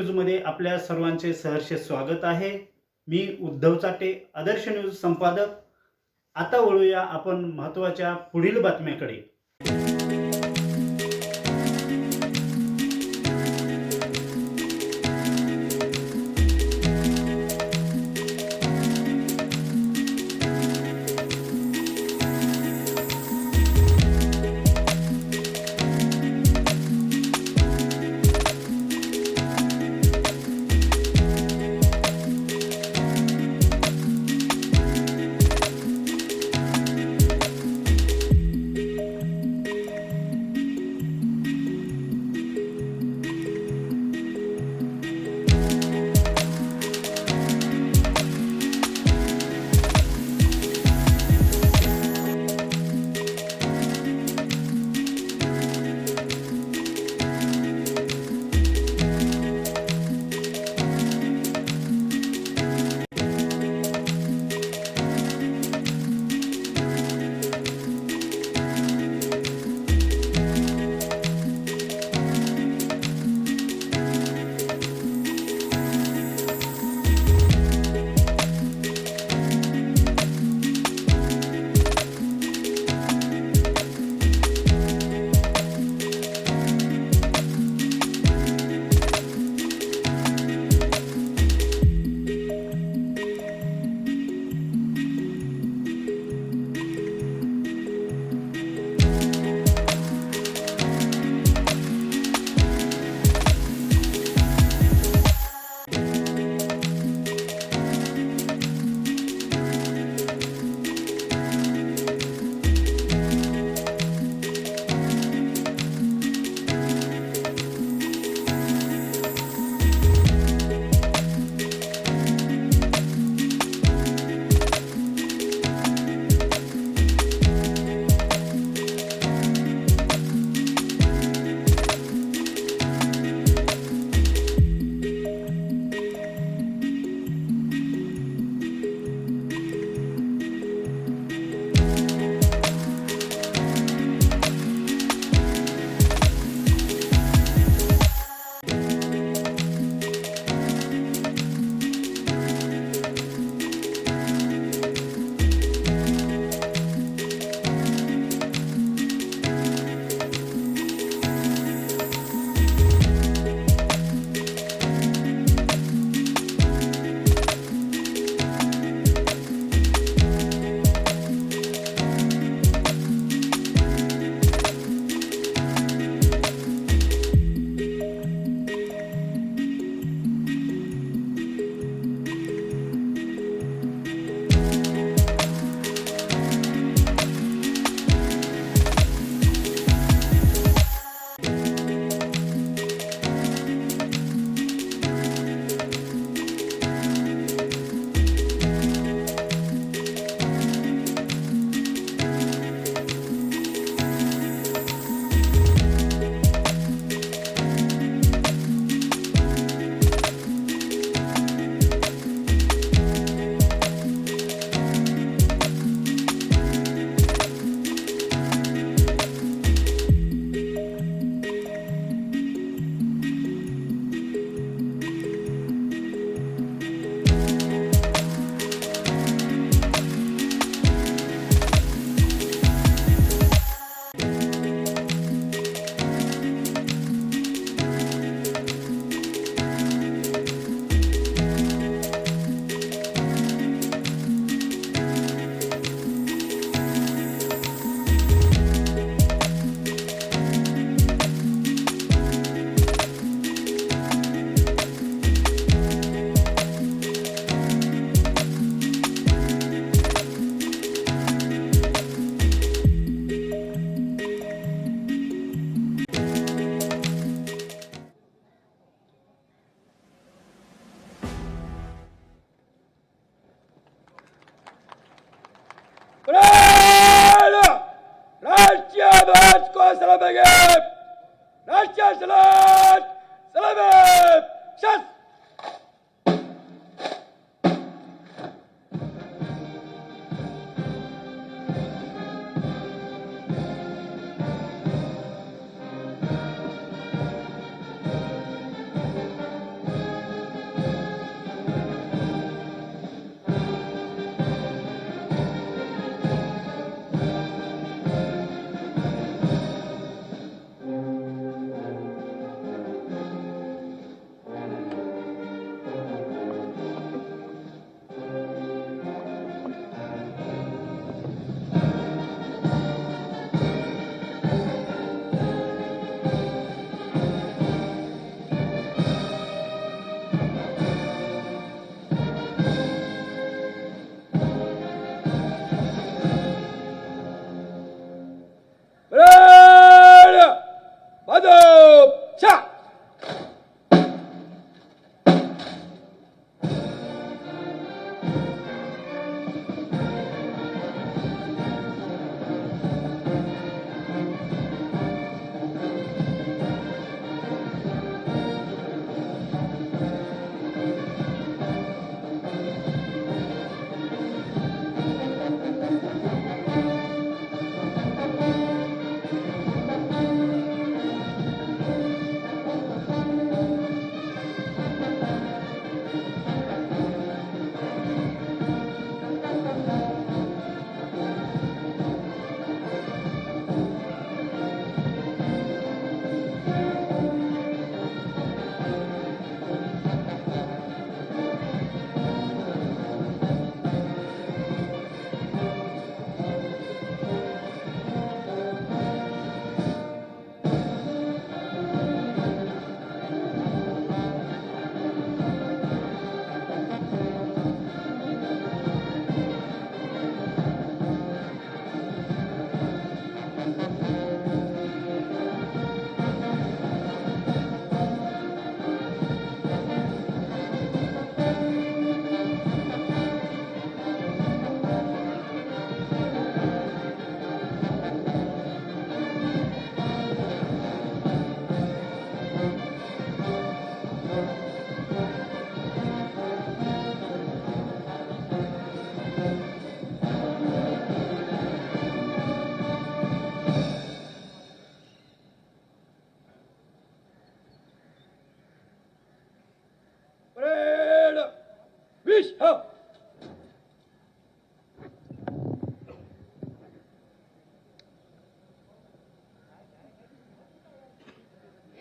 न्यूजमध्ये आपल्या सर्वांचे सहर्ष स्वागत आहे. मी उद्धव चाटे, आदर्श न्यूज संपादक. आता वळूया आपण महत्त्वाच्या पुढील बातम्याकडे.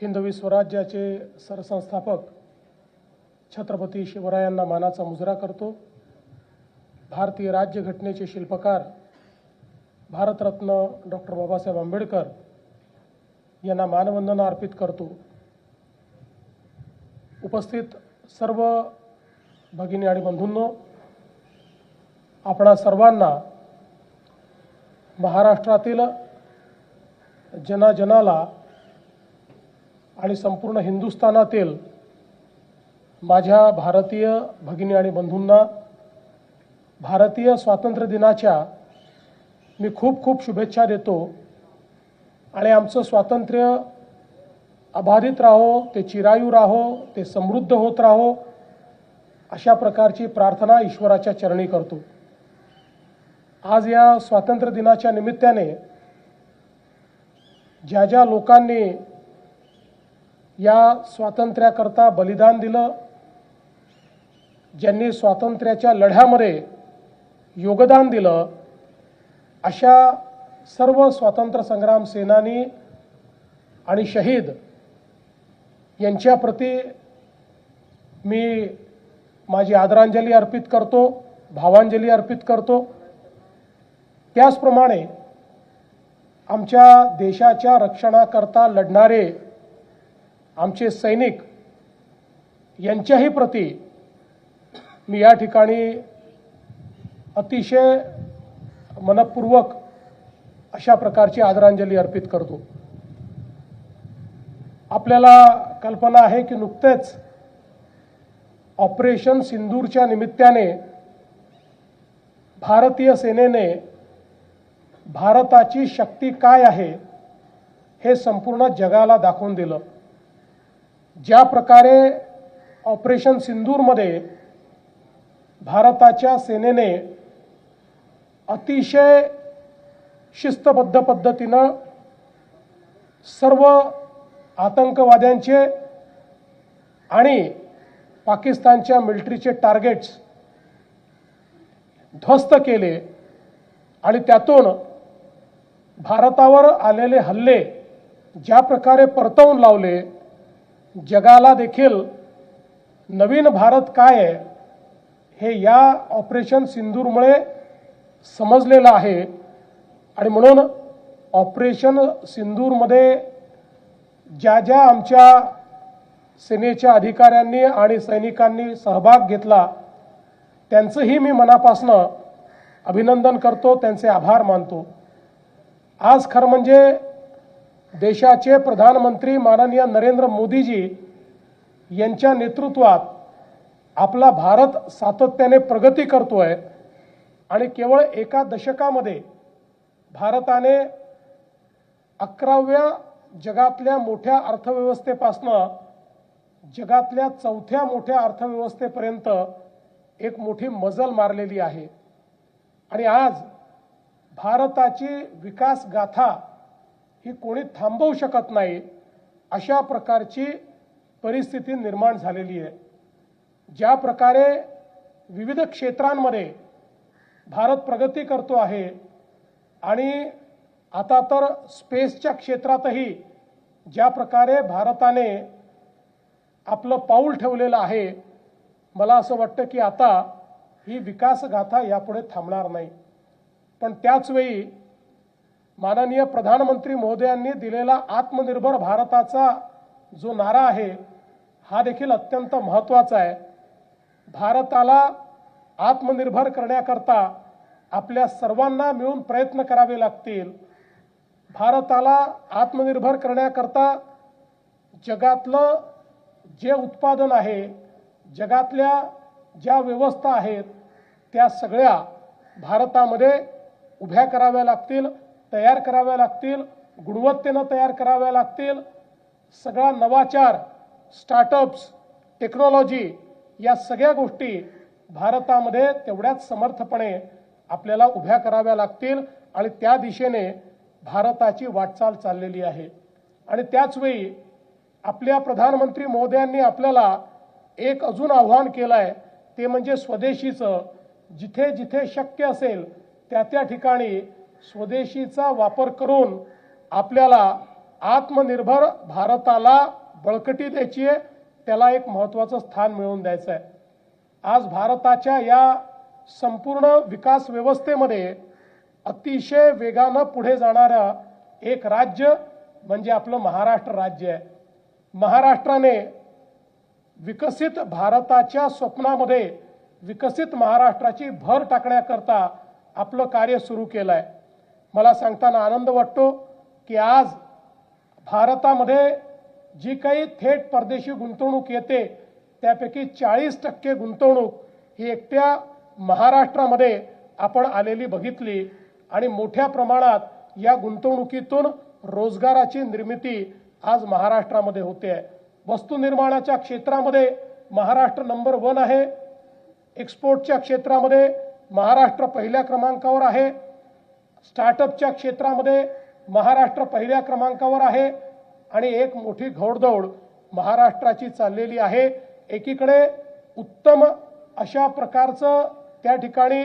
हिंदवी स्वराज्याचे सरसंस्थापक छत्रपती शिवरायांना मानाचा मुजरा करतो। भारतीय राज्यघटनेचे शिल्पकार भारतरत्न डॉक्टर बाबासाहेब आंबेडकर यांना मानवंदना अर्पित करतो। उपस्थित सर्व भगिनी आणि बंधूंनो, आपणा सर्वांना महाराष्ट्रातील जनाजनाला आणि संपूर्ण हिंदुस्थानातील माझ्या भारतीय भगिनी आणि बंधूंना भारतीय स्वातंत्र्य दिनाच्या मी खूप खूप शुभेच्छा देतो। आणि आमचं स्वातंत्र्य अबाधित राहो, ते चिरायू राहो, ते समृद्ध होत राहो, अशा प्रकारची प्रार्थना ईश्वराच्या चरणी करतो। आज या स्वातंत्र्य दिनाच्या निमित्ताने ज्या ज्या लोकांनी या स्वातंत्र्याकरता बलिदान दिलं, ज्यांनी स्वातंत्र्याच्या लढ्यामध्ये योगदान दिलं, अशा सर्व स्वातंत्र्य संग्राम सेनानी आणि शहीद यांच्याप्रती मी माझी आदरांजली अर्पित करतो, भावांजली अर्पित करतो। त्याचप्रमाणे आमच्या देशाच्या रक्षणाकरता लढणारे आमचे सैनिक यांच्याही प्रती मी या ठिकाणी अतिशय मनपूर्वक अशा प्रकारची आदरांजली अर्पित करतो। आपल्याला कल्पना आहे की नुकतेच ऑपरेशन सिंदूरच्या निमित्ताने भारतीय सेनेने भारताची शक्ती काय आहे हे संपूर्ण जगाला दाखवून दिलं। ज्या प्रकारे ऑपरेशन सिंदूरमध्ये भारताच्या सेनेने अतिशय शिस्तबद्ध पद्धतीनं सर्व आतंकवाद्यांचे आणि पाकिस्तानच्या मिलिटरीचे टार्गेट्स ध्वस्त केले आणि त्यातून भारतावर आलेले हल्ले ज्या प्रकारे परतवून लावले, जगाला देखील नवीन भारत काय आहे हे या ऑपरेशन सिंदूरमुळे समजलेलं आहे। आणि म्हणून ऑपरेशन सिंदूरमध्ये ज्या ज्या आमच्या सेनेच्या अधिकाऱ्यांनी आणि सैनिकांनी सहभाग घेतला, त्यांचंही मी मनापासून अभिनंदन करतो, त्यांचे आभार मानतो। आज खरं म्हणजे देशाचे प्रधानमंत्री माननीय नरेंद्र मोदीजी यांच्या नेतृत्वात आपला भारत सातत्याने प्रगती करतोय आणि केवळ एका दशकामध्ये भारताने 11व्या जगातल्या मोठ्या अर्थव्यवस्थेपासून जगातल्या 4थ्या मोठ्या अर्थव्यवस्थेपर्यंत एक मोठी मजल मारलेली आहे। आणि आज भारताची विकास गाथा ही कोणी थांबवू शकत नाही, अशा प्रकारची परिस्थिती निर्माण झालेली आहे। ज्या प्रकारे विविध क्षेत्रांमध्ये भारत प्रगती करतो आहे आणि आता तर स्पेसच्या क्षेत्रातही ज्या प्रकारे भारताने आपलं पाऊल ठेवलेलं आहे, मला असं वाटतं की आता ही विकास गाथा यापुढे थांबणार नाही। पण त्याच वेळी माननीय प्रधानमंत्री महोदयांनी दिलेला आत्मनिर्भर भारताचा जो नारा आहे हा देखील अत्यंत महत्त्वाचा आहे। भारताला आत्मनिर्भर करण्याकरता आपल्या सर्वांना मिळून प्रयत्न करावे लागतील। भारताला आत्मनिर्भर करण्याकरता जगातलं जे उत्पादन आहे, जगातल्या ज्या व्यवस्था आहेत, त्या सगळ्या भारतामध्ये उभ्या कराव्या लागतील, तयार कराव्या लागतील, गुणवत्तेनं तयार कराव्या लागतील। सगळा नवाचार, स्टार्टअप्स, टेक्नॉलॉजी या सगळ्या गोष्टी भारतामध्ये तेवढ्याच समर्थपणे आपल्याला उभ्या कराव्या लागतील आणि त्या दिशेने भारताची वाटचाल चाललेली आहे। आणि त्याच वेळी आपल्या प्रधानमंत्री महोदयांनी आपल्याला एक अजून आव्हान केलं आहे, ते म्हणजे स्वदेशीचं। जिथे जिथे शक्य असेल त्या त्या ठिकाणी स्वदेशीचा वापर करून आपल्याला आत्मनिर्भर भारताला बळकटी द्यायची आहे, त्याला एक महत्त्वाचं स्थान मिळवून द्यायचं आहे. आज भारताच्या या संपूर्ण विकास व्यवस्थेमध्ये अतिशय वेगानं पुढे जाणारं एक राज्य म्हणजे आपलं महाराष्ट्र राज्य आहे. महाराष्ट्राने विकसित भारताच्या स्वप्नामध्ये विकसित महाराष्ट्राची भर टाकण्याकरता आपलं कार्य सुरू केलं आहे. मला सांगताना आनंद वाटतो की आज भारतामध्ये जी काही थेट परदेशी गुंतवणूक येते त्यापैकी 40% गुंतवणूक ही एकट्या महाराष्ट्रामध्ये आपण आलेली बघितली आणि मोठ्या प्रमाणात या गुंतवणुकीतून रोजगाराची निर्मिती आज महाराष्ट्रामध्ये होते आहे. वस्तू निर्माणाच्या क्षेत्रामध्ये महाराष्ट्र नंबर 1 आहे. एक्सपोर्टच्या क्षेत्रामध्ये महाराष्ट्र पहिल्या क्रमांकावर आहे. स्टार्टअपच्या क्षेत्रामध्ये महाराष्ट्र पहिल्या क्रमांकावर आहे. आणि एक मोठी घोडदौड महाराष्ट्राची चाललेली आहे. एकीकडे उत्तम अशा प्रकारचं त्या ठिकाणी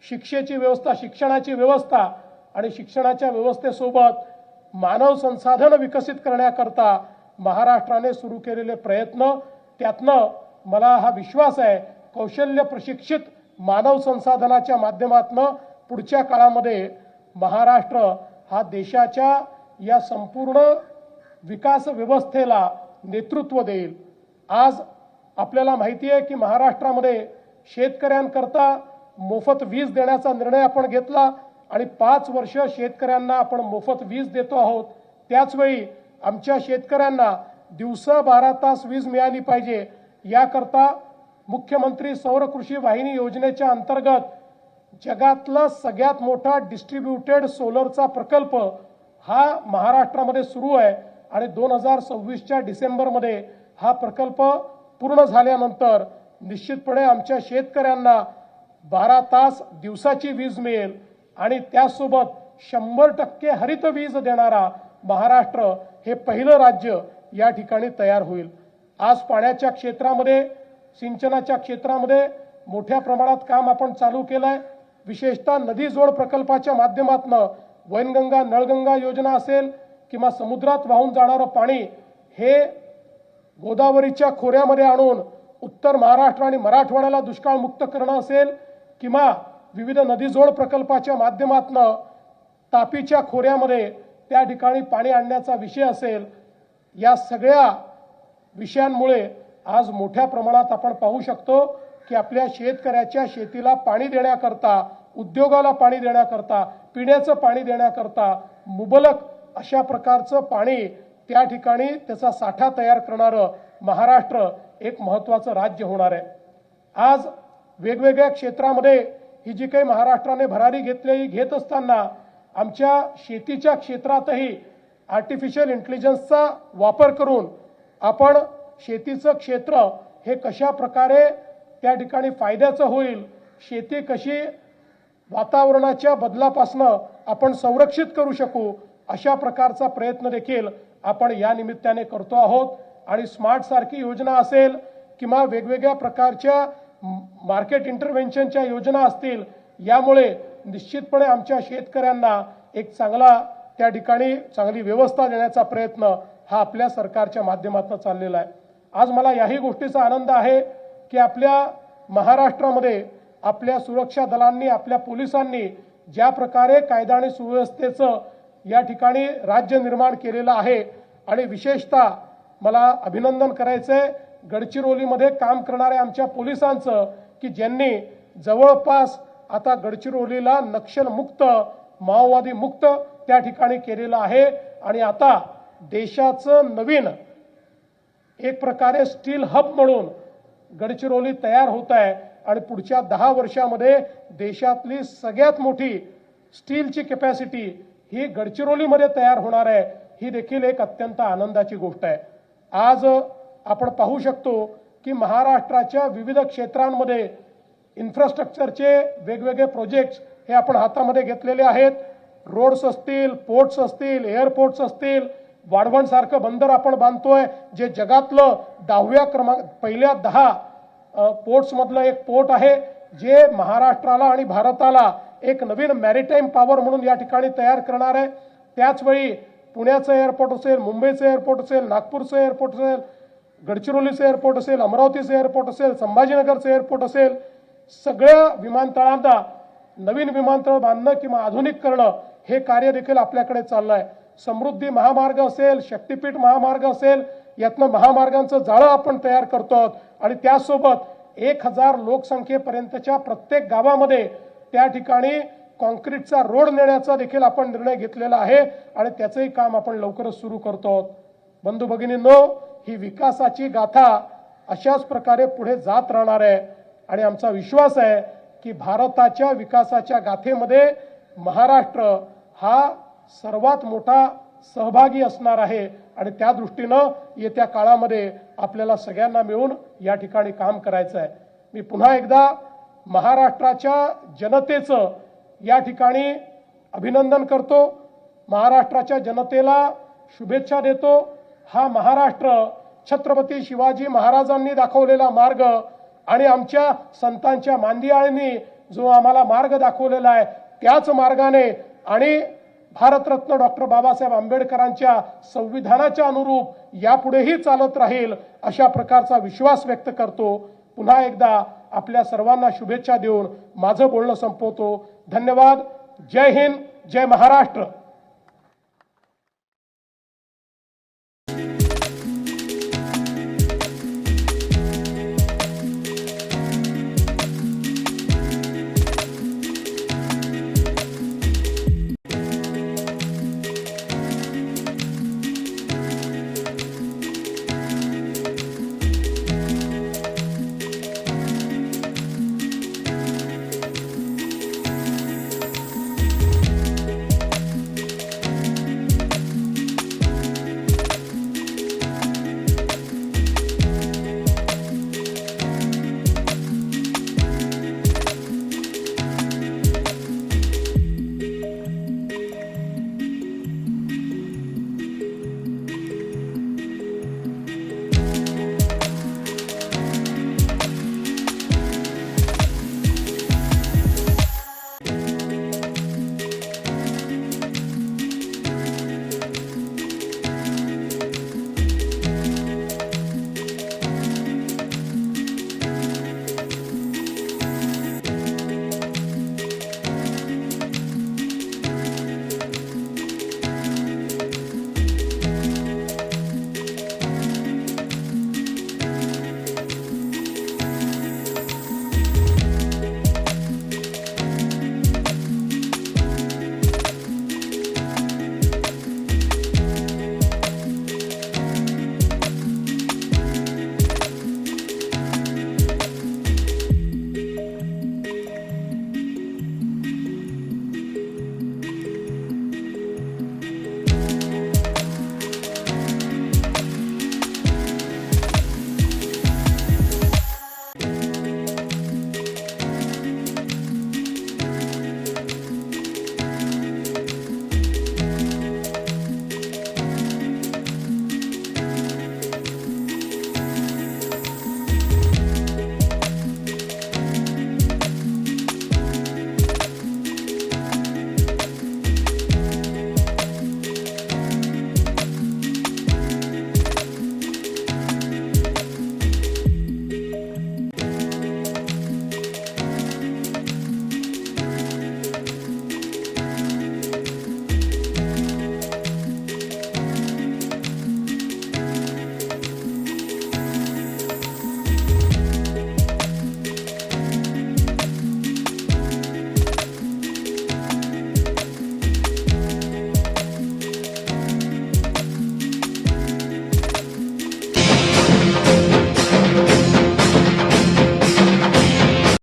शिक्षेची व्यवस्था, शिक्षणाची व्यवस्था आणि शिक्षणाच्या व्यवस्थेसोबत मानव संसाधन विकसित करण्याकरता महाराष्ट्राने सुरू केलेले प्रयत्न, त्यातनं मला हा विश्वास आहे कौशल्य प्रशिक्षित मानव संसाधनाच्या माध्यमातून पुढच्या काळामध्ये महाराष्ट्र हा देशाच्या या संपूर्ण विकास व्यवस्थेला नेतृत्व देईल. आज आपल्याला माहिती आहे की महाराष्ट्रामध्ये शेतकऱ्यांकरता मोफत वीज देण्याचा निर्णय आपण घेतला आणि 5 वर्ष शेतकऱ्यांना आपण मोफत वीज देतो आहोत. त्याचवेळी आमच्या शेतकऱ्यांना दिवसा 12 तास वीज मिळाली पाहिजे याकरता मुख्यमंत्री सौर कृषी वाहिनी योजनेच्या अंतर्गत जगातला सगळ्यात मोठा डिस्ट्रीब्युटेड सोलरचा प्रकल्प हा महाराष्ट्रामध्ये सुरू आहे आणि 2026च्या डिसेंबरमध्ये हा प्रकल्प पूर्ण झाल्यानंतर निश्चितपणे आमच्या शेतकऱ्यांना 12 तास दिवसाची वीज मिळेल आणि त्यासोबत 100% हरित वीज देणारा महाराष्ट्र हे पहिलं राज्य या ठिकाणी तयार होईल. आज पाण्याच्या क्षेत्रामध्ये, सिंचनाच्या क्षेत्रामध्ये मोठ्या प्रमाणात काम आपण चालू केलं आहे. विशेषतः नदी जोड प्रकल्पाच्या माध्यमातून वैनगंगा नळगंगा योजना असेल किंवा समुद्रात वाहून जाणारं पाणी हे गोदावरीच्या खोऱ्यामध्ये आणून उत्तर महाराष्ट्र आणि मराठवाड्याला दुष्काळमुक्त करणं असेल किंवा विविध नदीजोड प्रकल्पाच्या माध्यमातून तापीच्या खोऱ्यामध्ये त्या ठिकाणी पाणी आणण्याचा विषय असेल, या सगळ्या विषयांमुळे आज मोठ्या प्रमाणात आपण पाहू शकतो की आपल्या शेतकऱ्याच्या शेतीला पाणी देण्याकरता, उद्योगाला पाणी देण्याकरता, पिण्याचं पाणी देण्याकरता मुबलक अशा प्रकारचं पाणी त्या ठिकाणी त्याचा साठा तयार करणारं महाराष्ट्र एक महत्त्वाचं राज्य होणार आहे. आज वेगवेगळ्या क्षेत्रामध्ये ही जी काही महाराष्ट्राने भरारी घेत असताना आमच्या शेतीच्या क्षेत्रातही आर्टिफिशियल इंटेलिजन्सचा वापर करून आपण शेतीचं क्षेत्र हे कशा प्रकारे त्या ठिकाणी फायद्याचं होईल, शेती कशी वातावरणाच्या बदलापासनं आपण संरक्षित करू शकू, अशा प्रकारचा प्रयत्न देखील आपण या निमित्ताने करतो आहोत. आणि स्मार्ट सारखी योजना असेल किंवा वेगवेगळ्या प्रकारच्या मार्केट इंटरव्हेन्शनच्या योजना असतील, यामुळे निश्चितपणे आमच्या शेतकऱ्यांना एक चांगला त्या ठिकाणी चांगली व्यवस्था देण्याचा प्रयत्न हा आपल्या सरकारच्या माध्यमातून चाललेला आहे. आज मला याही गोष्टीचा आनंद आहे की आपल्या महाराष्ट्रामध्ये आपल्या सुरक्षा दलांनी, आपल्या पोलिसांनी ज्या प्रकारे कायदा आणि सुव्यवस्थेचं या ठिकाणी राज्य निर्माण केलेलं आहे आणि विशेषतः मला अभिनंदन करायचंय गडचिरोलीमध्ये काम करणाऱ्या आमच्या पोलिसांचं की ज्यांनी जवळपास आता गडचिरोलीला नक्षलमुक्त, माओवादी मुक्त त्या ठिकाणी केलेलं आहे आणि आता देशाचं नवीन एक प्रकारे स्टील हब म्हणून गडचिरोली तयार होत आहे आणि पुढच्या 10 वर्षामध्ये देशातली सगळ्यात मोठी स्टीलची कॅपॅसिटी ही गडचिरोलीमध्ये तयार होणार आहे. ही देखील एक अत्यंत आनंदाची गोष्ट आहे. आज आपण पाहू शकतो की महाराष्ट्राच्या विविध क्षेत्रांमध्ये इन्फ्रास्ट्रक्चरचे वेगवेगळे प्रोजेक्ट्स हे आपण हातामध्ये घेतलेले आहेत. रोड्स असतील, पोर्ट्स असतील, एअरपोर्ट्स असतील, वाढवणसारखं बंदर आपण बांधतोय जे जगातलं 10व्या पहिल्या 10 पोर्ट्समधलं एक पोर्ट आहे जे महाराष्ट्राला आणि भारताला एक नवीन मॅरिटाईम पॉवर म्हणून या ठिकाणी तयार करणार आहे. त्याचवेळी पुण्याचं एअरपोर्ट असेल, मुंबईचं एअरपोर्ट असेल, नागपूरचं एअरपोर्ट असेल, गडचिरोलीचं एअरपोर्ट असेल, अमरावतीचं एअरपोर्ट असेल, संभाजीनगरचं एअरपोर्ट असेल, सगळ्या विमानतळांना नवीन विमानतळ बांधणं किंवा आधुनिक करणं हे कार्य देखील आपल्याकडे चाललं आहे. समृद्धी महामार्ग असेल, शक्तीपीठ महामार्ग असेल, यातनं महामार्गांचं जाळं आपण तयार करतो आहोत आणि त्यासोबत 1000 लोकसंख्येपर्यंतच्या प्रत्येक गावामध्ये त्या ठिकाणी कॉन्क्रीटचा रोड नेण्याचा देखील आपण निर्णय घेतलेला आहे आणि त्याचंही काम आपण लवकरच सुरू करतो आहोत. बंधू भगिनींनो, ही विकासाची गाथा अशाच प्रकारे पुढे जात राहणार आहे आणि आमचा विश्वास आहे की भारताच्या विकासाच्या गाथेमध्ये महाराष्ट्र हा सर्वात मोठा सहभागी असणार आहे आणि त्या दृष्टीनं येत्या काळामध्ये आपल्याला सगळ्यांना मिळून या ठिकाणी काम करायचं आहे. मी पुन्हा एकदा महाराष्ट्राच्या जनतेचं या ठिकाणी अभिनंदन करतो. महाराष्ट्राच्या जनतेला शुभेच्छा देतो. हा महाराष्ट्र छत्रपती शिवाजी महाराजांनी दाखवलेला मार्ग आणि आमच्या संतांच्या मांदियाळींनी जो आम्हाला मार्ग दाखवलेला आहे त्याच मार्गाने आणि भारतरत्न डॉक्टर बाबासाहेब आंबेडकरांच्या संविधानाच्या अनुरूप यापुढेही चालत राहील अशा प्रकारचा विश्वास व्यक्त करतो. पुन्हा एकदा आपल्या सर्वांना शुभेच्छा देऊन माझं बोलणं संपवतो. धन्यवाद. जय हिंद, जय महाराष्ट्र.